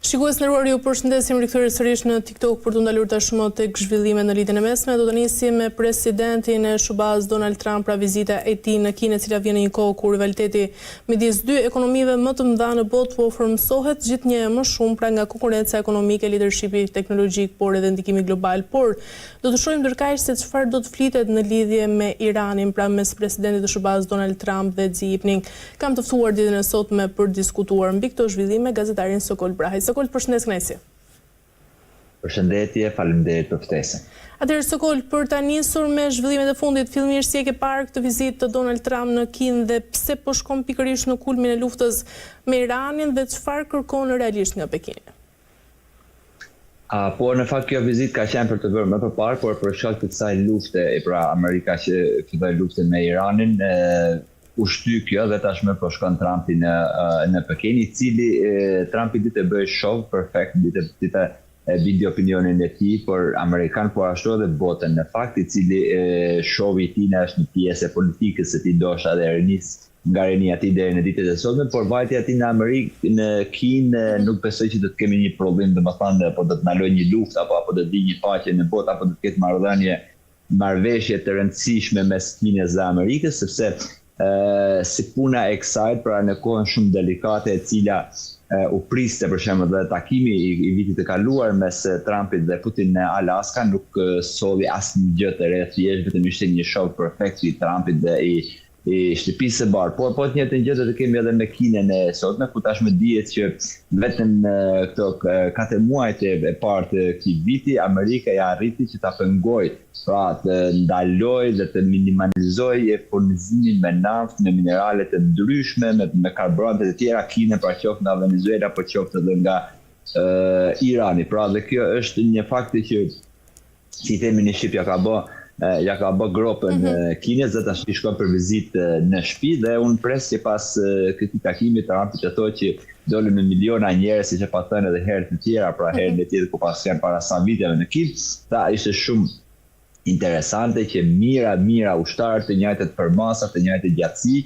Shikues nderuar, ju përshëndesim rikthyer sërish në TikTok për të ndalur tashmë tek zhvillime në lidhjen e mesme. Do të nisim me presidentin e SBA-s Donald Trump, pra vizita e tij në Kinë, e cila vjen në një kohë kur rivaliteti midis dy ekonomive më të mëdha në botë po frymësohet gjithnjë më shumë, pra nga konkurenca ekonomike, leadershipi teknologjik, por edhe ndikimi global. Por do të shohim ndërkaq se çfarë do të flitet në lidhje me Iranin, pra mes presidentit të SBA-s Donald Trump dhe Xi Jinping. Kam të ftuar ditën e sotme për diskutuar mbi këto zhvillime gazetarin Sokol Brahaj. Sokol, përshëndes Knesi. Përshëndetje, faleminderit për ftesën. Atëherë Sokol, për ta nisur me zhvillimet e fundit, fillimisht si e ke parë këtë vizitë të Donald Trump në Kinë dhe pse po shkon pikërisht në kulmin e luftës me Iranin dhe çfarë kërkon realisht nga Pekini? Po në fakt kjo vizitë ka qenë për të bërë më përpara, por për shkak të kësaj lufte, pra Amerika që filloi luftën me Iranin, u shty kjo dhe tashmë po shkon Trumpi në Pekin, i cili Trumpi ditë bëj show perfekt, ditë bindi opinionin e tij për Amerikan, por ashtu edhe botën në fakt, i cili showi i tij është një pjesë e politikës së tij, ndoshta edhe rinis nga rinia e tij deri në ditët e sotme, por vajtja e tij në Amerikë, në Kinë, nuk besoj që do të kemi një problem, domethënë apo do të ndalojë një luftë apo do të vi një paqe në botë apo do të ketë marrëveshje të rëndësishme mes Kinës dhe Amerikës, sepse si puna e kësaj, pra në kohën shumë delikate e cila u priste për shembull dhe takimi i vitit të kaluar mes Trumpit dhe Putin në Alaska nuk solli asnjë gjë të re, thjesht vetëm ishte një show perfekt i Trumpit dhe i shtëpisë së bardhë. Por po të njëjtën gjë do të kemi edhe me Kinën e sotme, ku tashmë dihet që vetëm këto 4 muajt e parë të këtij viti Amerika ja arriti që ta pengojë, pra të ndalojë dhe të minimalizojë furnizimin me naftë, me minerale të ndryshme, me karburante të tjera Kinën, pra qoftë nga Venezuela, por qoftë edhe nga Irani. Pra dhe kjo është një fakti që, si themi në Shqip, ja ka bë gropën Kinës dhe tash shkon për vizitë në shtëpi dhe unë pres që pas këtij takimi Trumpi të thotë që dolën me miliona njerëz, siç e pa thënë edhe herë të tjera, pra herën e tjetër ku pas janë para sa viteve në Kinë. Ta ishte shumë interesante që mira ushtarë të njëjtët përmasa, të njëjtë gjatësi,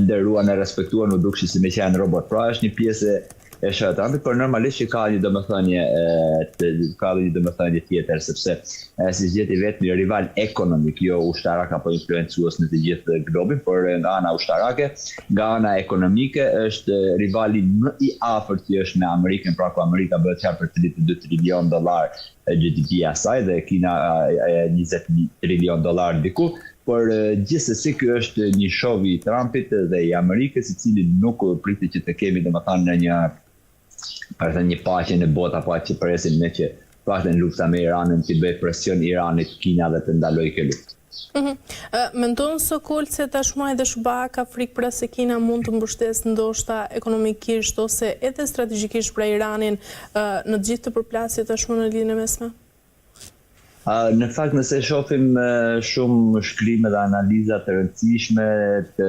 nderuan e respektuan, u dukshi si me qenë robot. Pra është një pjesë e Trumpit, por normalisht që ka një domethënie tjetër, sepse si gjeti vetë një rival ekonomik, jo ushtarak apo influencues në të gjithë globin, por nga ana ushtarake, nga ana ekonomike është rivali më i afërt që është me Amerikën, pra ku Amerika bëhet qarë për $32 trilion GDP-ja saj dhe Kina $20 trilion diku. Por gjithsesi ky është një show i Trumpit dhe i Amerikës, i cili nuk priti që të kemi domethënë një paqe në botë apo që presim ne që paktën lufta me Iranin të bëj presion Iranit, Kina dhe të ndalojë këtë luftë. Mendon Sokol se tashmë edhe SBA ka frikë pra se Kina mund të mbështesë ndoshta ekonomikisht ose edhe strategjikisht për Iranin në të gjithë të përplasjet tashmë në lidhjen e mesme? Në fakt nëse shohim shumë shkrime dhe analiza të rëndësishme të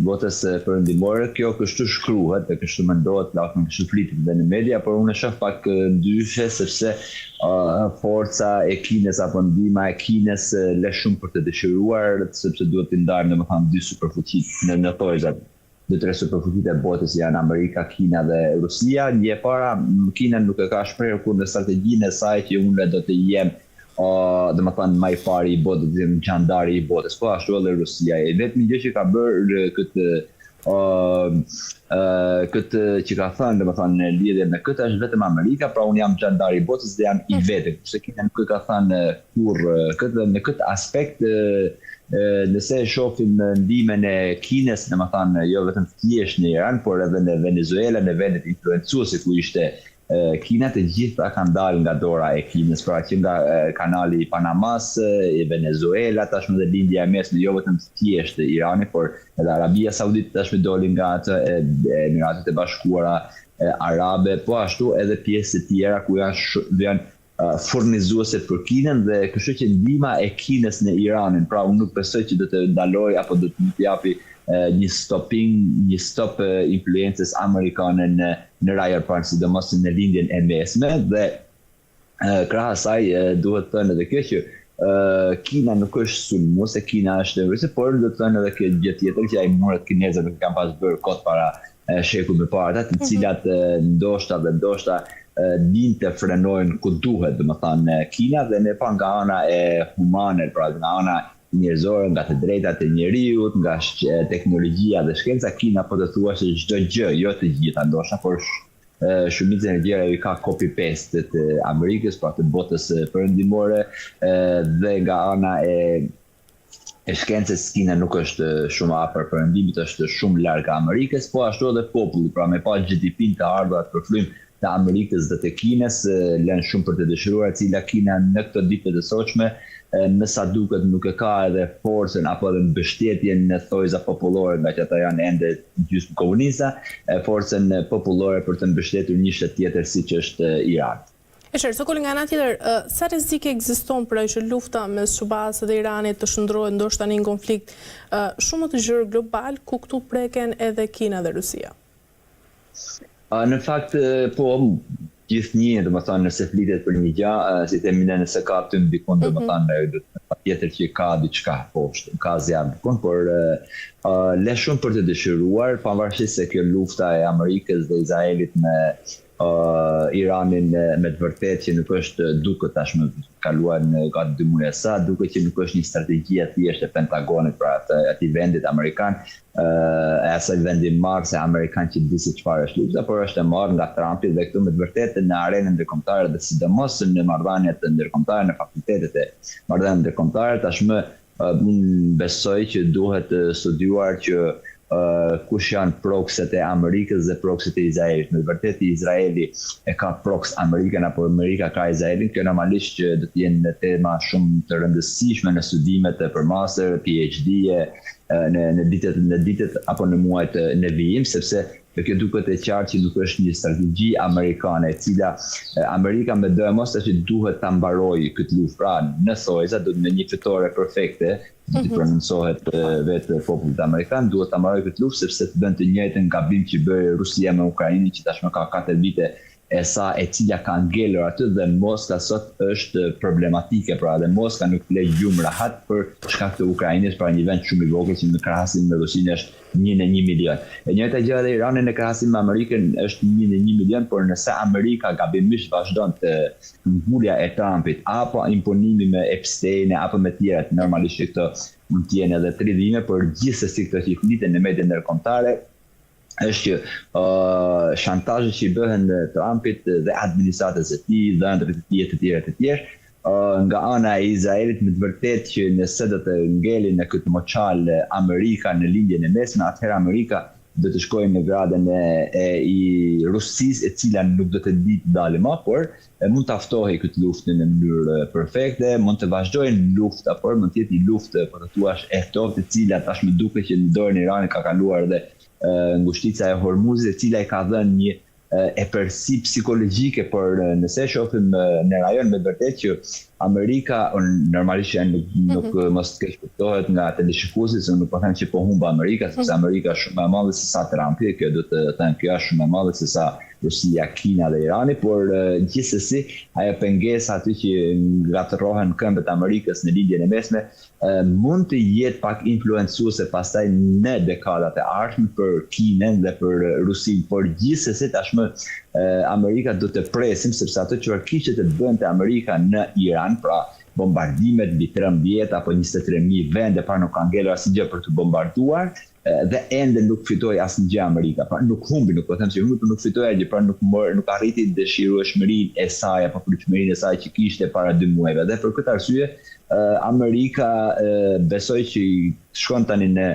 botës perëndimore, kjo kështu shkruhet dhe kështu mendohet, kështu flitet dhe në media, por unë shoh pak ndryshe sepse forca e Kinës apo ndihma e Kinës le shumë për të dëshiruar, sepse duhet të ndajmë domethënë dy superfuqitë në tojzat. Dhe 3 superfuqitë e botës janë Amerika, Kina dhe Rusia. Një para, Kina nuk e ka shprehur kur në strategjinë e saj që unë do të jem domethënë më i pari i botës, gjandari i botës, po ashtu edhe Rusia. Vetëm gjë që ka bërë këtë që ka thënë domethënë në lidhje me këtë është vetëm Amerika, pra unë jam gjandari i botës dhe jam i vetëm. Sepse Kina nuk e ka thënë kurrë këtë në këtë aspekt. Nëse shohim ndihmën e Kinës, domethënë jo vetëm thjesht në Iran, por edhe në Venezuela, në vendet influencuese ku ishte Kina, të gjitha kanë dalë nga dora e Kinës, pra që nga kanali i Panamas, i Venezuela, tashmë dhe lindja e mesme, jo vetëm thjesht Irani, por edhe Arabia Saudite tashmë doli nga atë Emiratet e Bashkuara Arabe, po ashtu edhe pjesë të tjera ku janë furnizuese për Kinën dhe kështu që ndihma e Kinës në Iranin, pra unë nuk besoj që do të ndaloj apo do të japi një stop influencës amerikane në rajon pranë, sidomos në lindjen e mesme dhe krahas asaj duhet të thënë edhe kjo që Kina nuk është sulmuese, Kina është rusë, por do të thënë edhe kjo gjë tjetër që ai muret kinezët nuk kanë pas bërë kot para shekull më parë, të cilat ndoshta din të frenojnë ku duhet, domethënë Kina, dhe ne pa nga ana e humane, pra nga ana njerëzore, nga të drejtat e njeriut, nga teknologjia dhe shkenca, Kina po të thua se çdo gjë, jo të gjitha ndoshta, por shumicën e gjëra i ka copy-paste të Amerikës, pra të botës perëndimore, dhe nga ana e shkencës, Kina nuk është shumë afër perëndimit, është shumë larg Amerikës, po ashtu edhe populli, pra me pa GDP-n të ardhurat përfrymë të Amerikës dhe të Kinës, lënë shumë për të dëshiruar, cila Kina në këto ditë të sotshme, në sa duket nuk e ka edhe forcën apo edhe mbështetjen në thojza popullore, nga që ata janë ende gjysmë komunista, forcën popullore për të mbështetur një shtet tjetër siç është Iran. Sokolli, nga ana tjetër, sa rrezik ekziston për që lufta mes Shubasë dhe Iranit të shndrohet ndoshta në një konflikt shumë të gjerë global, ku këtu preken edhe Kina dhe Rusia? Në fakt, po, gjithnjë, domethënë nëse flitet për një gjë, si themi ne, nëse ka aty ndikon, domethënë patjetër që ka diçka poshtë, ka zjarr ndikon, por le shumë për të dëshiruar, pavarësisht se kjo lufta e Amerikës dhe Izraelit me Iranin me të vërtet që nuk është, duket tashmë kaluar në gati 2 muaj sa, duket që nuk është një strategji e thjeshtë e Pentagonit, pra atij vendit amerikan, e asaj vendi marrë se amerikan që di se çfarë është lufta, por është e marrë nga Trumpi dhe këtu me të vërtetë në arenën ndërkombëtare dhe sidomos në marrëdhëniet ndërkombëtare, në fakultetet e marrëdhënieve ndërkombëtare, tashmë unë besoj që duhet studiuar që kush janë prokset e Amerikës dhe prokset e Izraelit. Me të vërtetë Izraeli e ka proks Amerikën apo Amerika ka Izraelin, kjo normalisht që do të jenë tema shumë të rëndësishme në studimet e përmaster, PhD-e, në ditët apo në muajt në vijim, sepse kjo duket e qartë që nuk është një strategji amerikane, e cila Amerika me dëmos që duhet ta mbarojë këtë luftë. Pra, në thojza do me një fitore perfekte, të prononcohet vetë popullit amerikan, duhet ta mbarojë këtë luftë sepse të bën të njëjtën gabim që bëri Rusia me Ukrainën, që tashmë ka 4 vite e sa, e cila ka ngelur aty, dhe Moska sot është problematike, pra dhe Moska nuk le gjumë rahat për shkak të Ukrainës, pra një vend shumë i vogël që në krahasim me Rusinë është 1 në 1 milion. E njëjta gjë edhe Irani në krahasim me Amerikën është 1 në 1 milion, por nëse Amerika gabimisht vazhdon të ngulja e Trumpit apo imponimi me Epstein apo me tjerat, normalisht këto mund të jenë edhe tridhime, por gjithsesi këto që fliten në mediat ndërkombëtare është që shantazhet që i bëhen Trumpit dhe administratës së tij dhe ëndrrat e tjerë, nga ana e Izraelit, me të vërtetë që nëse do të ngelin në këtë moçal Amerika në lindjen e mesme, atëherë Amerika do të shkojë në gradën i Rusisë, e cila nuk do të di të dalë më, por mund të aftohej këtë luftë në mënyrë perfekte, mund të vazhdojnë lufta, por mund të jetë një luftë, po të thuash, e ftohtë, e cila tashmë duket që në dorën e Iranit ka kaluar dhe ngushtica e Hormuzit, e cila i ka dhënë një epërsi psikologjike, por nëse shohim në rajon me vërtet që Amerika normalisht nuk mos të keq kuptohet nga teleshikuesit, se nuk po them që po humba Amerika, sepse Amerika është shumë më e madhe se sa Trumpi, kjo do të them kjo është shumë më e madhe se sa Rusia, Kina dhe Irani, por gjithsesi ajo pengesa aty që ngatërrohen këmbët Amerikës në lindjen e mesme mund të jetë pak influencuese pastaj në dekadat e ardhshme për Kinën dhe për Rusinë, por gjithsesi tashmë Amerika do të presim, sepse ato çfarë kishte të bënte Amerika në Iran, pra bombardimet mbi 13 apo 23.000 vende, pra nuk ka ngelur asgjë për të bombarduar, dhe ende nuk fitoi asnjë Amerika. Pra nuk humbi, nuk po them se nuk fitoi asgjë, pra nuk arriti dëshirueshmërinë e saj apo pritshmërinë e saj që kishte para 2 muajve. Dhe për këtë arsye Amerika besoj që shkon tani në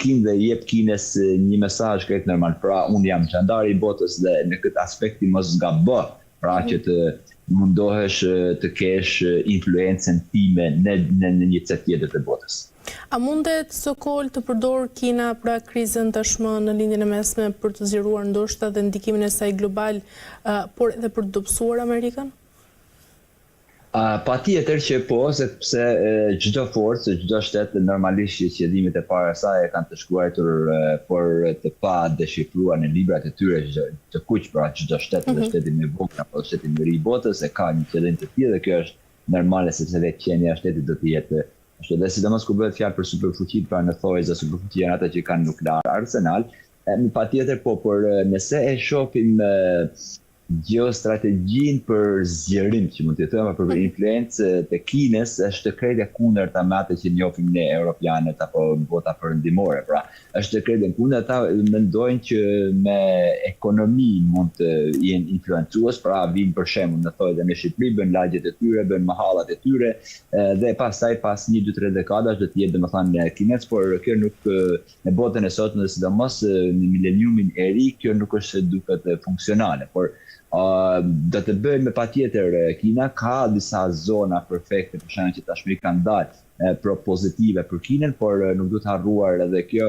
Kinë dhe jep Kinës një mesazh krejt normal. Pra unë jam xhandari i botës dhe në këtë aspekt mos zgabo, pra që të mundohesh të kesh influencën time në një cet tjetër të botës. A mundet Sokol të përdor Kina pra krizën tashmë në lindjen e mesme për të zgjeruar ndoshta dhe ndikimin e saj global, por edhe për të dobësuar Amerikën? Patjetër që po, sepse çdo forcë, çdo shtet normalisht që qëllimet e para saj kanë të shkruar por të pa deshifruar në librat e tyre të kuq, pra çdo shtet dhe shteti më i vogël apo shteti më i ri i botës e ka një qëllim të tillë, dhe kjo është normale sepse vetë qenia e shtetit do të jetë ashtu. Dhe sidomos kur bëhet fjalë për superfuqi, pra në thojza superfuqi janë ata që kanë nuklear arsenal, Patjetër po, por nëse e shohim geostrategjinë për zgjerim, që mund të thëmë për influencë të Kinës, është krejtja kundërta me atë që njohim ne europianët apo bota perëndimore. Pra, është krejtja kundërta, mendojnë që me ekonomi mund të jenë influencues, pra vinë për shembull në thojë në Shqipëri, bën lagjet e tyre, bën mahallat e tyre, dhe pastaj pas 1-2-3 dekadash do të jetë domethënë kinez, por kjo nuk në botën e sotme, sidomos në mileniumin e ri, kjo nuk është duket funksionale, por do të bëjmë me patjetër. Kina ka disa zona perfekte, për shembull që tashmë kanë dalë propozitive për Kinën, por nuk duhet harruar edhe kjo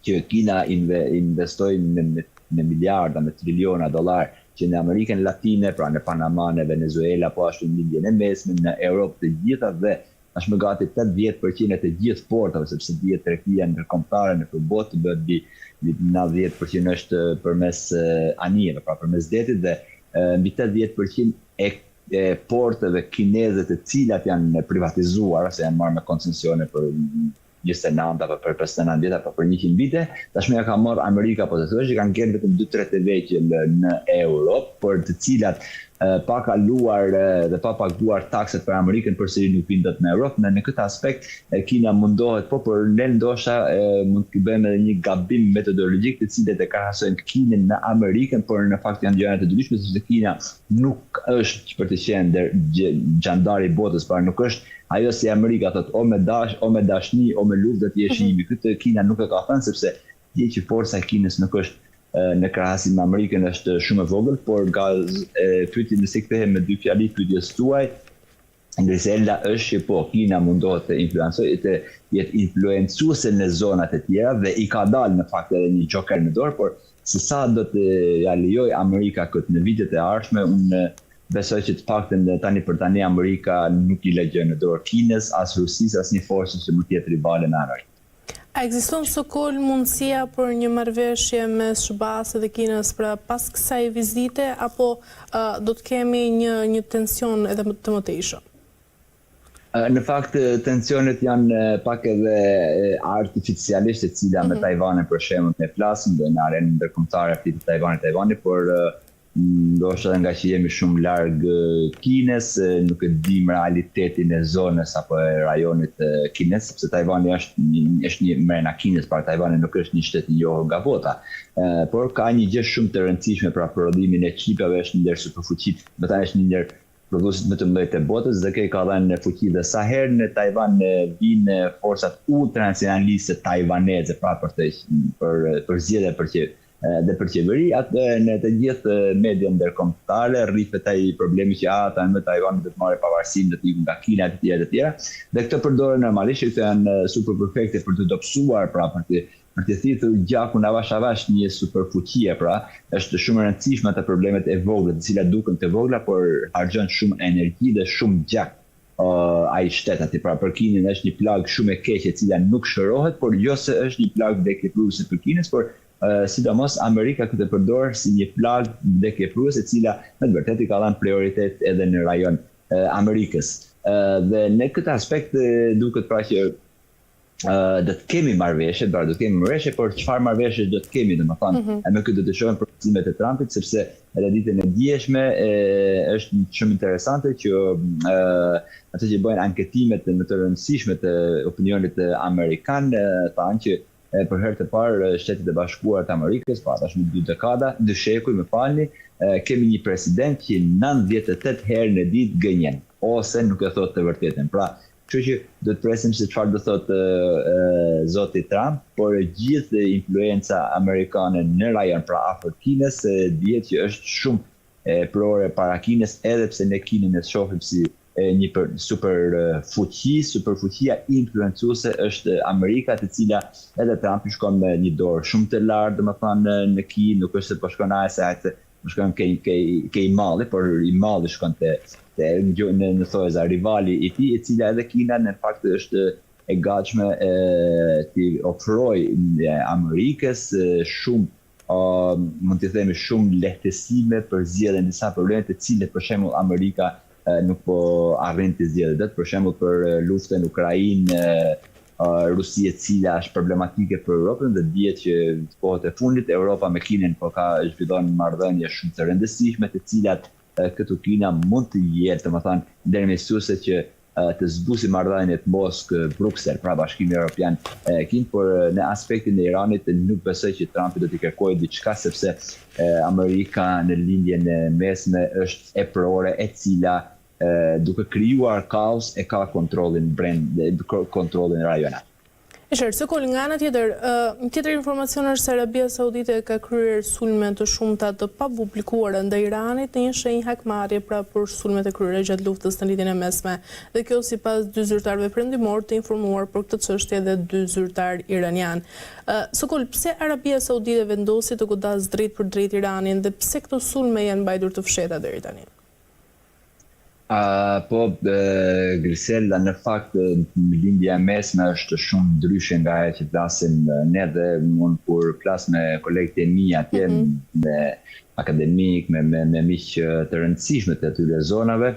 që Kina investoi me miliarda, me triliona dollar që në Amerikën Latine, pra në Panama, në Venezuela, po ashtu në Indien e Mesme, në Europë të gjitha, dhe tashmë gati 80% të gjithë portave, sepse dihet tregtia ndërkombëtare në botë bëhet 90% është përmes anijeve, pra përmes detit, dhe mbi 80% e porteve kineze të cilat janë privatizuar, ose janë marrë me koncesione për 29 apo për 59 vjet apo për 100 vite, tashmë ja ka marrë Amerika, po të thosh që kanë gjetur vetëm 2-3 të veqe në Europë, por të cilat pa kaluar dhe pa paguar takset për Amerikën, përsëri nuk vinë dot në Europë. Në këtë aspekt Kina mundohet, por ne ndoshta mund të bëjmë edhe një gabim metodologjik, të cilët e krahasojnë Kinën me Amerikën, por në fakt janë gjëra të ndryshme, sepse Kina nuk është për të qenë gjandari i botës, pra nuk është ajo si Amerika thotë o me dashni, o me luftë do të jesh imi. Këtë Kina nuk e ka thënë, sepse di që forca e Kinës nuk është në krahasim me Amerikën është shumë e vogël, por nga pyetja nëse kthehem me dy fjali pyetjes tuaj, Grisela është që po, Kina mundohet të influencojë, të jetë influencuese në zonat e tjera, dhe i ka dalë në fakt edhe një joker në dorë, por se sa do të ja lejoj Amerika këtë në vitet e ardhshme, unë besoj që të paktën tani për tani Amerika nuk i lexon në dorë Kinës, as Rusisë, as një forcë që mund të jetë rivale me Amerikën. A ekziston sokol mundësia për një marrëveshje mes SBA-s dhe Kinës pra pas kësaj vizite, apo do të kemi një tension edhe të mëtejshëm? Në fakt, tensionet janë pak edhe artificialisht, e cila me Tajvanin për shembull ne flasim, dhe në arenën ndërkombëtare të Tajvanit, por ndoshta nga që jemi shumë larg Kinës, nuk e dim realitetin e zonës apo e rajonit kinez, sepse Tajvani është një mrena Kinës, pra Tajvani nuk është një shtet i njohur nga bota. Por ka një gjë shumë të rëndësishme, pra prodhimin e çipeve është një ndër superfuqitë, është një ndër prodhuesit më të mëdhenj të botës, dhe ka dhënë fuqi, dhe sa herë në Tajvan vinë forcat ultranacionaliste tajvaneze, pra për zgjedhje për qeveri, atë në të gjithë media ndërkombëtare rrihet ai problemi që ata në Tajvan do të marrë pavarësinë, do të ikën nga Kina e të tjera, dhe këtë përdoren normalisht, që janë super perfekte për të dobësuar, pra për të thithur gjakun avash një superfuqie, pra është shumë e rëndësishme ato problemet e vogla, të cilat duken të vogla, por harxhon shumë energji dhe shumë gjak ai shtet aty. Pra për Kinën është një plagë shumë e keqe, e cila nuk shërohet, por jo se është një plagë vdekjepruese për Kinës, por sidomos Amerika këtë përdor si një plagë vdekjepruese, e cila në të vërtetë i ka dhënë prioritet edhe në rajon Amerikës. Dhe në këtë aspekt duket pra që do të kemi marrëveshje, por çfarë marrëveshje do të kemi, domethënë, me këtë do të shohim përcaktimet e Trumpit, sepse edhe ditën e dieshme është shumë interesante që ato që bëjnë anketimet më të rëndësishme të opinionit amerikan thanë që për herë të parë Shtetet e Bashkuara të Amerikës, pa tashmë 2 dekada, 2 shekuj më falni, kemi një president që 98 herë në ditë gënjen, ose nuk e thot të vërtetën. Pra, kështu që do të presim se çfarë do thotë zoti Trump, por gjithë influenca amerikane në rajon, pra afër Kinës, dihet që është shumë prore para Kinës, edhe pse ne Kinën e shohim si një superfuqia influencuese është Amerika, të cila edhe Trump i shkon me një dorë shumë të lartë, domethënë në Kinë, nuk është se po shkon as se po shkon ke i malli, por i malli shkon në thojza rivali i tij, e cila edhe Kina në fakt është e gatshme të ofrojë Amerikës shumë mund të themi shumë lehtësime për zgjedhjen e disa probleme të cilët për shembull Amerika nuk po arrin të zgjidhë. Për shembull për luftën Ukrainë Rusia e cila është problematike për Europën dhe dihet që në kohët e fundit Europa me Kinën po ka zhvillon marrëdhënie shumë të rëndësishme, të cilat këtu Kina mund të jetë, domethënë ndërmjetësuese që të zbusi marrëdhëniet Moskë-Bruksel, pra Bashkimi Evropian Kinë, por në aspektin e Iranit nuk besoj që Trumpi do t'i kërkojë diçka sepse Amerika në lindjen e mesme është e prore e cila duke krijuar kaos e ka kontrollin rajonal. Sokol, nga ana tjetër, një tjetër informacion është se Arabia Saudite ka kryer sulme të shumta të papublikuara ndaj Iranit në një shenjë hakmarrje pra për sulmet e kryera gjatë luftës në lidhjen e mesme. Dhe kjo sipas dy zyrtarëve perëndimor të informuar për këtë çështje dhe dy zyrtar iranian. Sokol, pse Arabia Saudite vendosi të godas drejt për drejt Iranin dhe pse këto sulme janë mbajtur të fshehta deri tani? Grisela, në fakt lindja e mesme është shumë ndryshe nga ajo që flasim ne dhe unë kur flas me kolegët e mi atje me akademik, me miq të rëndësishme të atyre zonave,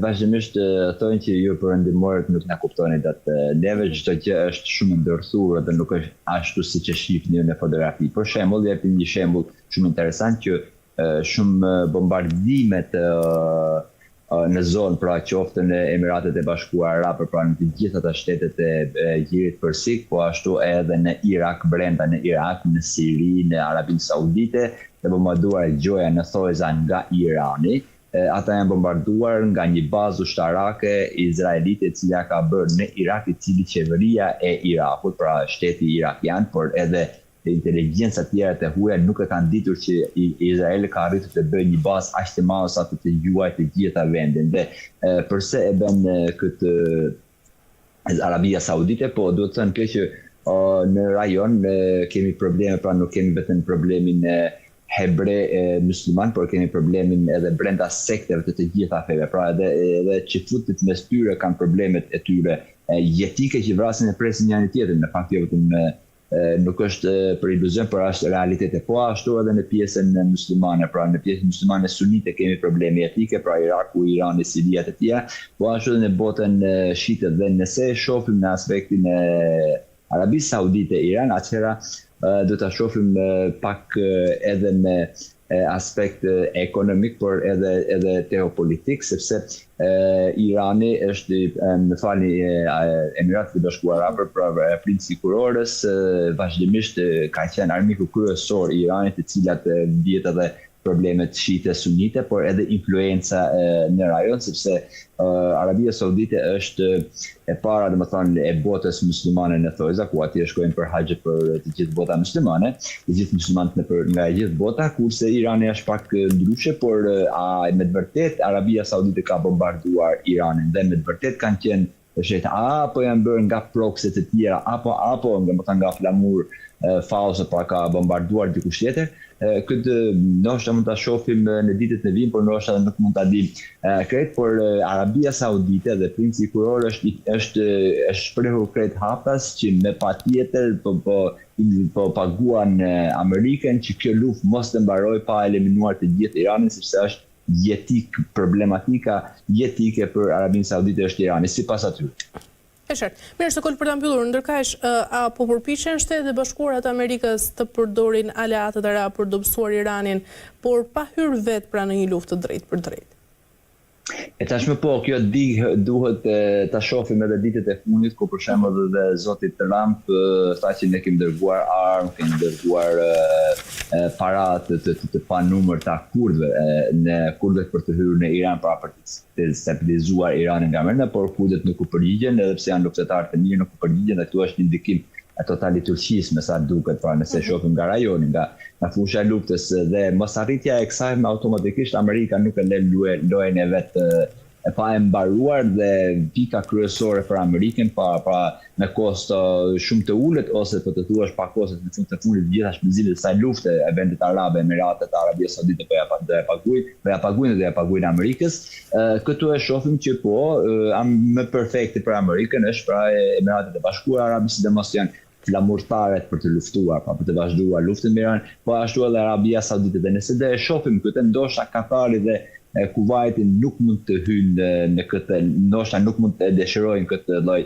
vazhdimisht thonë që ju perëndimorët nuk na kuptoni atë neve, çdo gjë është shumë ndërthurë dhe nuk është ashtu siç e shihni në fotografi. Për shembull, japim një shembull shumë interesant që shumë bombardimet në zonë, pra qoftë në Emiratet e Bashkuara Arabe, pra në të gjitha të shtetet e Gjirit Persik, po ashtu edhe në Irak, brenda në Irak, në Siri, në Arabinë Saudite, dhe bombarduar gjoja në thojza nga Irani. Ata janë bombarduar nga një bazë ushtarake izraelite e cila ka bërë në Irak, i cili qeveria e Irakut, pra shteti irakian, por edhe inteligjenca tjera të huaja nuk e kanë ditur që Izraeli ka arritur të bëjë një bazë aq të madhe sa të juajë të gjitha vendin. Dhe përse e bën këtë Arabia Saudite, po duhet të thënë që në rajon kemi probleme, pra nuk kemi vetëm problemin hebre musliman, por kemi problemin edhe brenda sekteve të gjitha feve. Pra edhe që futet mes tyre kanë problemet e tyre jetike që vrasin e presin njëri tjetrin. Në fakt jo vetëm nuk është për iluzion, por është realitete. Po ashtu edhe në pjesën muslimane, pra në pjesën muslimane sunite kemi probleme etike, pra Iraku, Irani, Siria të tjera, po ashtu edhe në botën shite. Dhe nëse shohim në aspektin e Arabisë Saudite Iran, atëherë do ta shohim pak edhe me aspekt ekonomik, por edhe teopolitik, sepse Irani është, më falni, Emiratet e Bashkuara Arabe, pra princi kurorës, vazhdimisht ka qenë armiku kryesor i Iranit, të cilat dihet edhe problemet shite sunite, por edhe influenca në rajon, sepse Arabia Saudite është e para, domethënë, e botës muslimane në thojza, ku atje shkojnë për haxhe për të gjithë bota muslimane, të gjithë muslimanët nga gjithë bota, kurse Irani është pak ndryshe, por me të vërtet Arabia Saudite ka bombarduar Iranin dhe me të vërtet kanë qenë apo janë bërë nga proxy të tjera, apo nga flamur false, pra ka bombarduar dikush tjetër. Këtë ndoshta mund ta shohim në ditët e vijnë, por ndoshta nuk mund ta dim krejt, por Arabia Saudite dhe princi kuror është shprehur krejt haptas që me patjetër po paguan Amerikën që kjo luftë mos të mbarojë pa eliminuar të gjithë Iranin, sepse është problematika jetike për Arabinë Saudite është Irani, sipas atyre. Mirë, Sokol, për ta mbyllur, ndërkaq apo përpiqen Shtetet e Bashkuara të Amerikës të përdorin aleatët arab për dobësuar Iranin, por pa hyrë vetë pra në një luftë të drejtë për drejtë? Tashmë po, kjo duhet ta shohim edhe ditët e fundit, ku për shembull edhe zoti Trump tha që ne kemi dërguar armë, kemi dërguar para të panumërta kurdëve për të hyrë në Iran, pra për të stabilizuar Iranin nga brenda, por kurdët nuk u përgjigjen, edhe pse janë luftëtarë të mirë, nuk u përgjigjen, dhe këtu është një ndikim totali turqisë, me sa duket, pra nëse shohim nga rajoni, nga fusha e luftës, dhe mosarritja e kësaj automatikisht Amerika nuk e lën lojën e vet pa e mbaruar, dhe pika kryesore për Amerikën pa me kosto shumë të ulët, ose po të thuash pa kosto në fund të fundit gjitha shpenzimet e kësaj lufte e vendit arabe, Emiratet, Arabia Saudite po ja paguajnë Amerikës. Këtu e shohim që po më perfekte për Amerikën është pra Emiratet e Bashkuara Arabe, sidomos janë flamurtaret për të luftuar, pa për të vazhduar luftën me Iran, po ashtu edhe Arabia Saudite. Dhe nëse dhe e shohim këtë, ndoshta Katari dhe Kuvaiti nuk mund të hyjnë në këtë, ndoshta nuk mund të dëshirojnë këtë lloj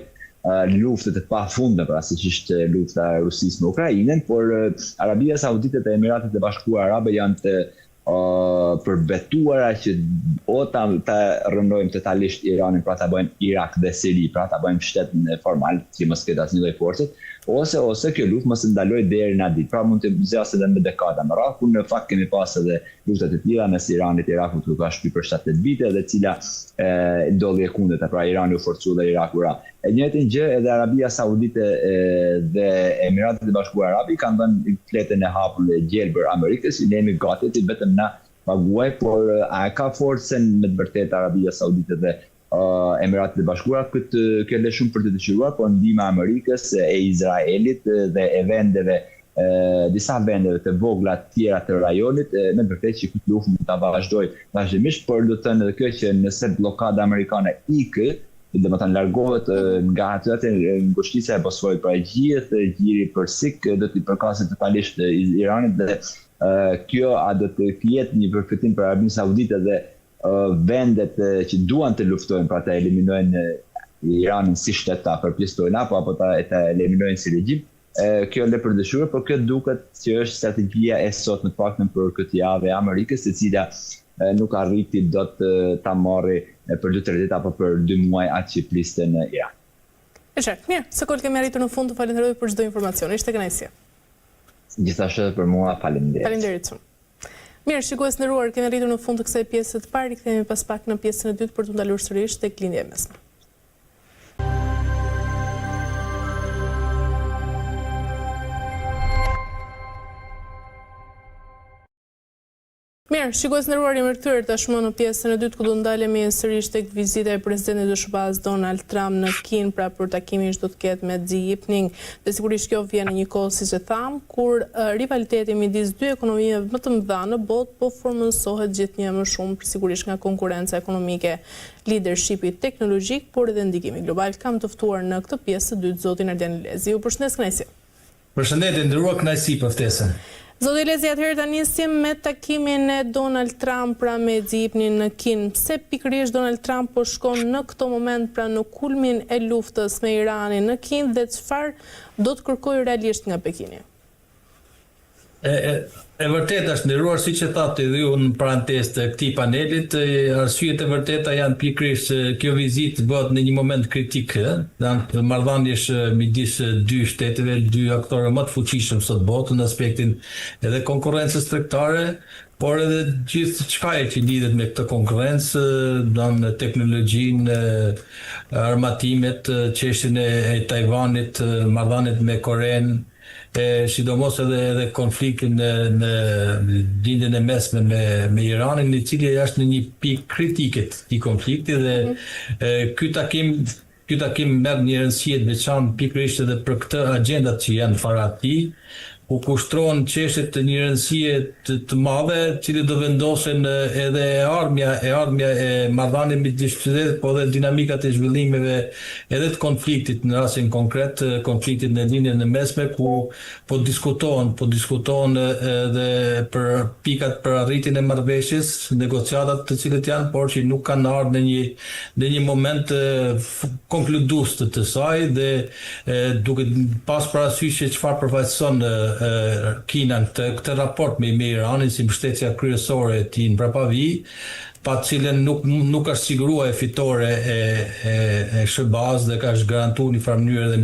luftët e pafundme, pra siç ishte lufta e Rusisë me Ukrainën, por Arabia Saudite dhe Emiratet e Bashkuara Arabe janë të përbetuara që o ta rëndojmë totalisht Iranin, pra ta bëjmë Irak dhe Siri, pra ta bëjmë shtetin formal, që mos ketë asnjë lloj forcet, ose kjo luftë mos ndaloj deri në ditë. Pra mund të zgjasë edhe me dekada më radh, kur në fakt kemi pas edhe luftat e tilla mes Iranit e Irakut që ka shtypur për 7-8 vite dhe cila ndodhi e kundërta, pra Irani u forcua dhe Iraku ra. E njëjtën gjë edhe Arabia Saudite dhe Emiratet e Bashkuara Arabe kanë dhënë fletën e hapur dhe gjelbër Amerikës, i jemi gati të vetëm na paguaj, por a ka forcën me të vërtetë Arabia Saudite dhe Emiratet e Bashkuara kjo le shumë për të dëshiruar, por ndihma e Amerikës, e Izraelit dhe e vendeve disa vendeve të vogla të tjera të rajonit, me vërtetë që këtë luftë mund ta vazhdojë vazhdimisht, por do të thënë edhe kjo që nëse bllokada amerikane ikë, dhe më thënë largohet nga atë ngushtica e Bosforit, pra gjithë gjiri përsik do t'i përkasit totalisht Iranit dhe kjo a do të jetë një përfitim për Arabinë Saudite dhe vendet që duan të luftojnë, pra ta eliminojnë Iranin si shtet, ta përpjestojnë apo ta eliminojnë si regjim. Kjo le për dëshuar, por kjo duket që është strategjia e sot në paktën për këtë javë e Amerikës, e cila nuk arriti do të ta marrë për 2-3 ditë apo për 2 muaj atë që pliste në Iran. E qartë, mirë, se kol kemi arritur në fund, të falenderoj për çdo informacion. Ishte kënaqësi. Gjithashtu për mua, faleminderit. Faleminderit shumë. Mirë, shikues nderuar, kemi arritur në fund të kësaj pjese të parë, kthehemi pas pak në pjesën e dytë për të ndalur sërish tek lindja e mesme. Mirë, shikues nderuar, jemi rikthyer tashmë në pjesën e dytë ku do ndalemi sërish tek vizita e presidentit të SBA-s Donald Trump në Kinë, pra për takimin që do të ketë me Xi Jinping. Dhe sigurisht kjo vjen në një kohë, siç e tham, kur rivaliteti midis dy ekonomive më të mëdha në botë po formësohet gjithnjë më shumë, sigurisht nga konkurenca ekonomike, leadershipi teknologjik, por edhe ndikimi global. Kam të ftuar në këtë pjesë të dytë zotin Ardian Lezi. Ju përshëndes, kënaqësi. Përshëndetje, nderuar, kënaqësi për ftesën. Zoti Lezi, atëherë ta nisim me takimin e Donald Trump pra me Xi Jinping në Kinë. Pse pikërisht Donald Trump po shkon në këtë moment pra në kulmin e luftës me Iranin në Kinë dhe çfarë do të kërkojë realisht nga Pekini? E vërtet është nderuar, siç e thatë edhe ju në parantezë të këtij panelit, arsyet e vërteta janë pikërisht kjo vizitë bëhet në një moment kritik, janë marrëdhënies midis dy shteteve, dy aktorë më të fuqishëm sot botë në aspektin edhe konkurrencës tregtare, por edhe gjithë çka që lidhet me këtë konkurrencë, në teknologjinë, armatimet, çështjen e Tajvanit, marrëdhëniet me Korenë, sidomos edhe konfliktin në lindjen e mesme me Iranin, i cili është në një pikë kritike të konfliktit dhe ky takim merr një rëndësi të veçantë pikërisht edhe për këtë agendat që janë para tij, ku kushtrohen çështje të një rëndësie të madhe, cili do vendosen edhe ardhmja e marrëdhënieve midis shtetit, po edhe dinamikat e zhvillimeve edhe të konfliktit në rastin konkret, konfliktit në lindjen e mesme, ku po diskutohen edhe për pikat për arritjen e marrëveshjes, negociatat të cilat janë, por që nuk kanë ardhur në një moment konkludues të saj dhe duke pas parasysh çfarë përfaqëson Kina këtë raport me Iranin si mbështetja kryesore e tij mbrapa vij, pa cilën nuk është siguruar e fitore e SBA-s dhe ka garantuar në farë mënyrë dhe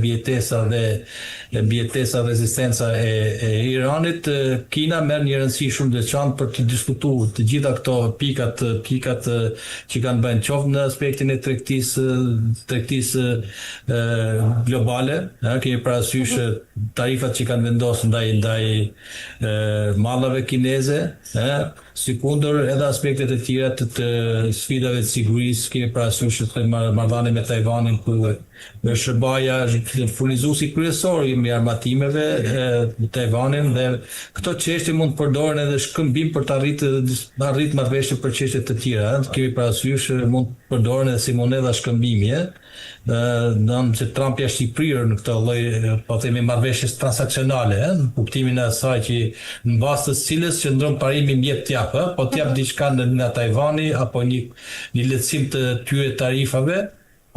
mbijetesa rezistenca e Iranit. Kina merr një rëndësi shumë të veçantë për të diskutuar të gjitha këto pikat që kanë bën qoftë në aspektin e tregtisë globale, kemi parasysh tarifat që kanë vendosur ndaj mallave kineze, si kundër edhe aspektet e tjera të sfidave të sigurisë, kemi parasysh marrëdhënie me Tajvanin, ku SBA-ja është furnizuesi kryesor i armatimeve në Tajvanin dhe këto çështje mund të përdoren edhe shkëmbim për të arrit marrëveshje për çështje të tjera. Kemi parasysh mund të përdoren edhe si monedha shkëmbimi, që Trump është i prirur në këtë lloj, po themi, marrëveshjes transaksionale, në kuptimin e asaj që në bazë të cilës qëndron parimi mjet t'jap, po t'jap diçka nga Tajvani apo një lehtësim të tyre tarifave,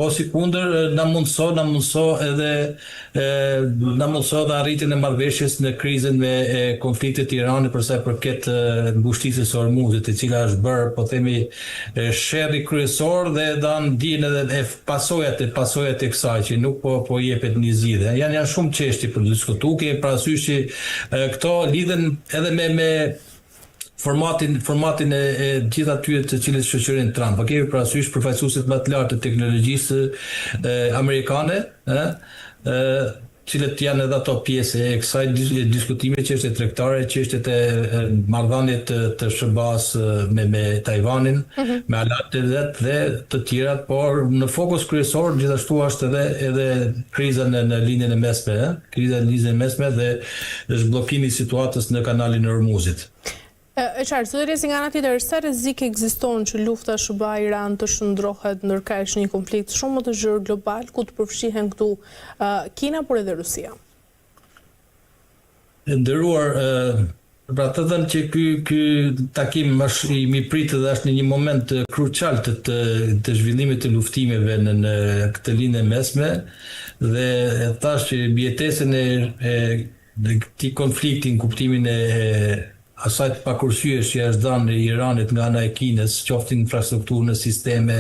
po sikundër na mundso edhe arritjen e marrëveshjes në krizën me konfliktet e Iranit për sa i përket ngushtisjes së Hormuzit, e cila është bërë, po themi, sherrri kryesor dhe dan dinë edhe pasojat e kësaj që nuk po jepet një zgjidhje. Janë shumë çështje për diskutuar, kemi parasysh që këto lidhen edhe me formatin e gjithë atyre të cilët shoqërinë Trump. Po kemi parasysh përfaqësuesit më të lartë të teknologjisë amerikane, cilët janë edhe ato pjesë e kësaj diskutimi, çështje tregtare, çështjet e marrëdhënies të SBA-s me Tajvanin, me Alatë dhe të tjerat, por në fokus kryesor gjithashtu është edhe kriza në linjën e mesme, kriza në linjën e mesme dhe zhbllokimi i situatës në kanalin e Hormuzit. E qartë, zotëri, nga ana tjetër, sa rrezik ekziston që lufta SBA-Iran të shndrohet ndërkaq në një konflikt shumë më të gjerë global, ku të përfshihen këtu Kina, por edhe Rusia? Nderuar, pra të thënë që ky takim është i pritë dhe është në një moment krucial të zhvillimit të luftimeve në këtë linjë mesme, dhe thash që mbijetesën e këtij konflikti në kuptimin e asaj të pakursyes që është dhënë Iranit nga ana e Kinës, qoftë infrastrukturë në sisteme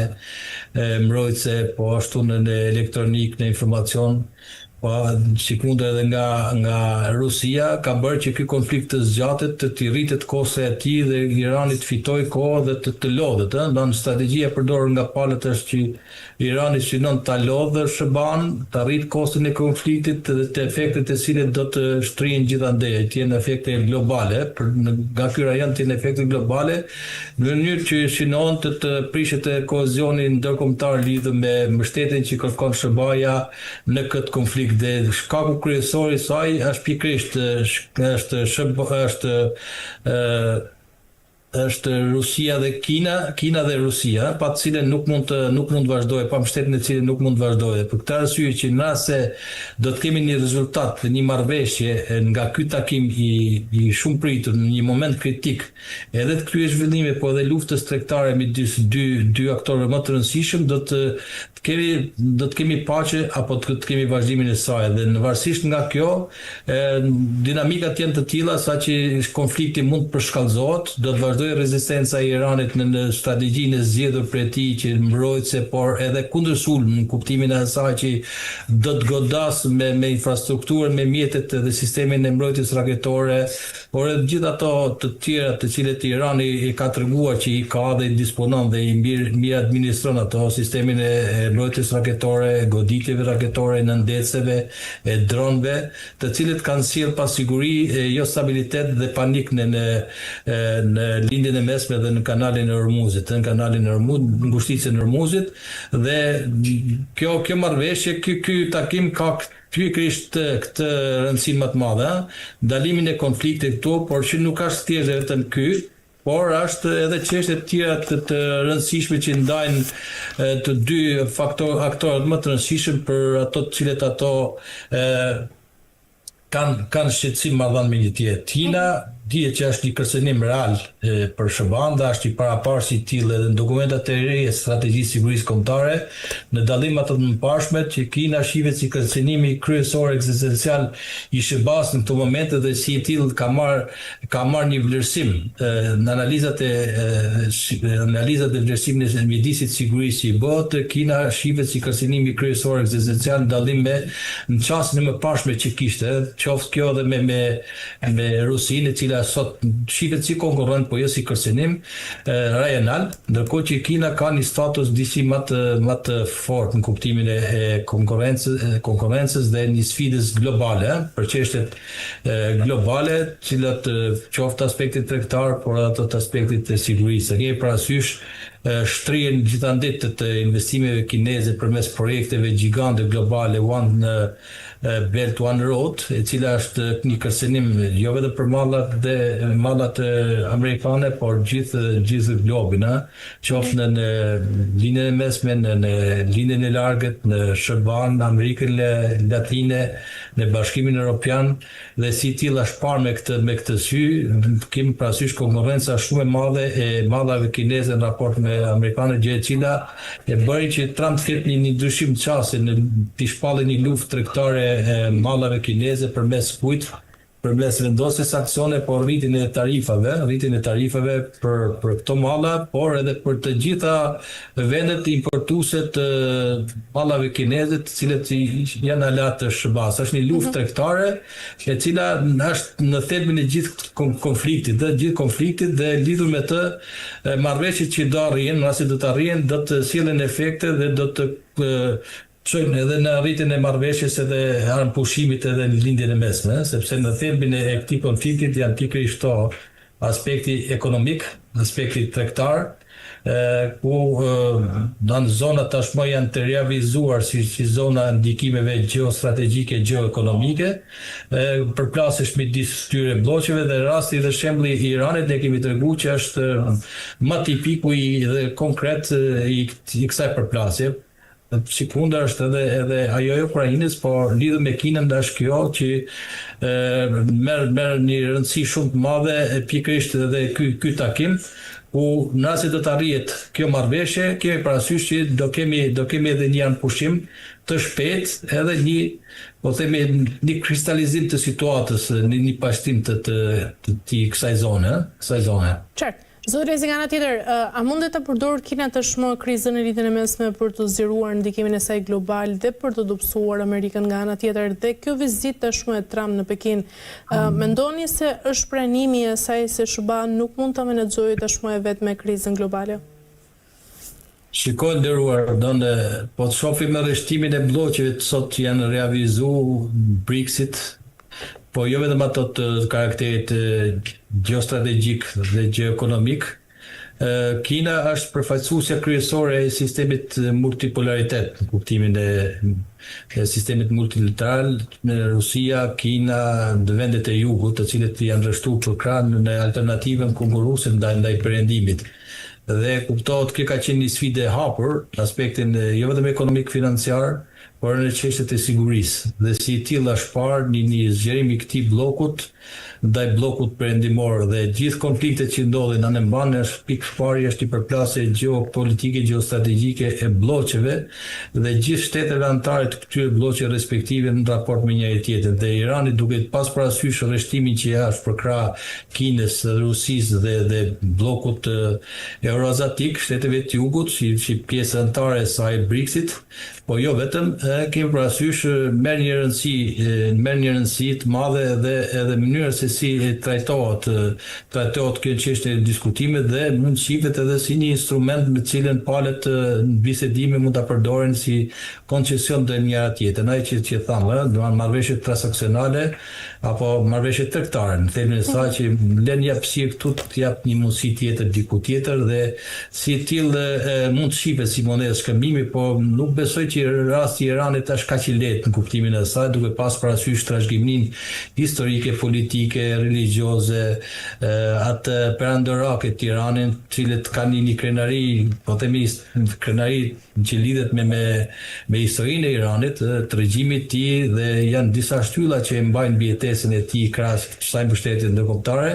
mbrojtëse, po ashtu në elektronik, në informacion, po sikundër edhe nga Rusia, ka bërë që ky konflikt të zgjatet, të rritet kosta e tij dhe Irani të fitojë kohë dhe të lodhet. Ndonë strategjia e përdorur nga palët është që Irani synon ta lodhë SBA-n, të arrit kostin e konfliktit dhe të efektet e cilët do të shtrihen gjithandej, të jenë efekte globale, nga ky rajon të jenë efekte globale, në mënyrë që synon të prishet kohezionin ndërkombëtar lidhur me mbështetjen që kërkon SBA-ja në këtë konflikt. Dhe shkaku kryesor i saj është pikërisht është Rusia dhe Kina dhe Rusia, pa të cilën nuk mund të vazhdojë, pa mbështetjen e cilën nuk mund të vazhdojë. Për këtë arsye që nëse do të kemi një rezultat dhe një marrëveshje nga ky takim i shumë pritur në një moment kritik, edhe të kryej zhvillime, po edhe luftës tregtare midis dy aktorëve më të rëndësishëm, do të kemi paqe apo të kemi vazhdimin e saj, dhe në varësisht nga kjo dinamikat janë të tilla sa që konflikti mund të përshkallëzohet, do të vazhdojë rezistenca e Iranit në strategjinë e zgjedhur për tij që mbrojtëse, por edhe kundërsul në kuptimin e asaj që do të godas me infrastrukturën, me mjetet dhe sistemin e mbrojtjes raketore, por edhe gjithë ato të tjera të cilët Irani i ka treguar që i ka dhe i disponon dhe i mirë administron ato, sistemin e mbrojtjes raketore, goditjeve raketore, në ndeceve, e dronëve, të cilët kanë sjellë pasiguri, jo stabilitet dhe panik në lindjen e mesme dhe në kanalin e Hormuzit, ngushtisjen e Hormuzit, dhe kjo marrëveshje, ky takim ka pikërisht këtë rëndësinë më të madhe, ndalimin e konfliktit këtu, por që nuk është thjesht vetëm ky, por është edhe çështje të tjera të rëndësishme që ndajnë të dy aktorët më të rëndësishëm për ato të cilët ato kanë shqetësim marrëdhënie me një tjetër. Kina dihet që është një kërcënim real për SBA-n, dhe është i paraparë i tillë edhe në dokumentat e reja strategjisë sigurisë kombëtare, në dallim ato të mëparshme që Kina shihet si kërcënimi kryesor ekzistencial i SBA-s në këtë moment, dhe si i tillë ka marrë një vlerësim në analizat e vlerësimit të mjedisit sigurisë i botë. Kina shihet si kërcënimi kryesor ekzistencial në dallim me në çastin e mëparshme që kishte, qoftë kjo edhe me Rusinë, e cila sot shihet si konkurrent, po jo si kërcënim rajonal, ndërkohë që Kina ka një status disi më të fortë në kuptimin e konkurrencës dhe një sfidës globale, për çështjet globale, cilat qoftë aspektit tregtar, por ato të aspektit të sigurisë. Kemi parasysh shtrihen gjithandej të investimeve kineze përmes projekteve gjigante globale, Belt One Road, e cila është një kërcënim jo vetëm për mallat amerikane, por gjithë globin, qoftë në linjën e mesme, në linjën e largët, në Shërban, në Amerikën Latine, në Bashkimin Evropian, dhe si tillë është parë me këtë sy, kemi parasysh konkurrenca shumë e madhe e mallave kineze në raport me amerikanë, gjë e cila e bëri që Trump të ketë një ndryshim të qasë, të shpallë një luftë tregtare mallave kineze përmes kujt, përmes vendosjes sankcione, por rritjen e tarifave për këto malla, por edhe për të gjitha vendet importuese të mallave kineze, të cilët janë alat të shërbas. Është një luftë tregtare e cila është në thelbin e gjithë konfliktit dhe lidhur me të marrëveshjet që do arrijnë, në rast se do të arrijnë, do të sjellin efekte dhe do të çojnë edhe në rritjen e marrëveshjes edhe armë pushimit edhe në lindjen e mesme, sepse në thelbin e këtij konfliktit janë pikërisht këto aspekti ekonomik, aspekti tregtar, ku zona tashmë janë të realizuar si zona ndikimeve geostrategjike, geoekonomike, përplasësh midis këtyre bloqeve, dhe rasti dhe shembulli i Iranit ne kemi treguar që është më tipiku dhe konkret i kësaj përplasje. Sikunda është edhe ajo e Ukrainës, por lidhur me Kinën është kjo që merr një rëndësi shumë të madhe pikërisht edhe ky takim, ku nëse do të arrihet kjo marrëveshje, kemi parasysh që do kemi edhe një anpushim të shpejt, edhe një kristalizim të situatës, një pashtim të kësaj zone. Qartë. Zoti Rezi, nga ana tjetër, a mundet të përdorë Kina tashmë krizën e rritjen e mesme për të zgjeruar ndikimin e saj global dhe për të dobësuar Amerikën nga ana tjetër, dhe kjo vizitë tashmë e Trump në Pekin, mendoni se është pranimi i saj se SBA nuk mund ta menaxhojë tashmë e vet me krizën globale? Shikoj nderuar, po të shohim rreshtimin e bllokeve sot që janë realizuar Brexit, po jo vetëm ato të karakterit geostrategjik dhe geoekonomik. Kina është përfaqësuesja kryesore e sistemit multipolaritet, në kuptimin e sistemit multilateral, me Rusia, Kina, dhe vendet e jugut, të cilët janë rreshtuar për krah në alternativën konkurruese ndaj perëndimit. Dhe kuptohet kjo ka qenë një sfidë e hapur në aspektin jo vetëm ekonomik financiar, por në çështjet e sigurisë. Dhe si tillë është parë një zgjerim i këtij bllokut ndaj bllokut perëndimor, dhe gjithë konfliktet që ndodhin anë mban është pikë parë, është një përplasje geopolitike, geostrategjike e bllokeve dhe gjithë shteteve anëtare të këtyre bllokeve respektive në raport me njëri tjetrin. Dhe Irani, duke pas parasysh rreshtimin që është për krah Kinës, Rusisë dhe bllokut euroaziatik, shteteve të jugut, si pjesë anëtare e saj Brexit, po jo vetëm, kemi parasysh merr një rëndësi të madhe edhe mënyra se si trajtohet kjo çështje e diskutimit, dhe mund shihet edhe si një instrument me cilën palët në bisedime mund ta përdoren si koncesion të njëra tjetrën. Ai që thamë, do të marrëveshje transaksionale apo marrëveshje tregtare, në thelbin e saj që lën jap këtu të jap një mundësi tjetër diku tjetër, dhe si tillë mund të shihet si monedë shkëmbimi, po nuk besoj që rasti i Iranit është kaq i lehtë në kuptimin e saj, duke pas parasysh trashëgiminë historike, politike, religjioze, atë perandorake të Iranit, cilët kanë një krenari, po themi krenari që lidhet me historinë e Iranit, të regjimit të tij, dhe janë disa shtylla që e mbajnë mbijetesën e tij krahas kësaj mbështetje ndërkombëtare,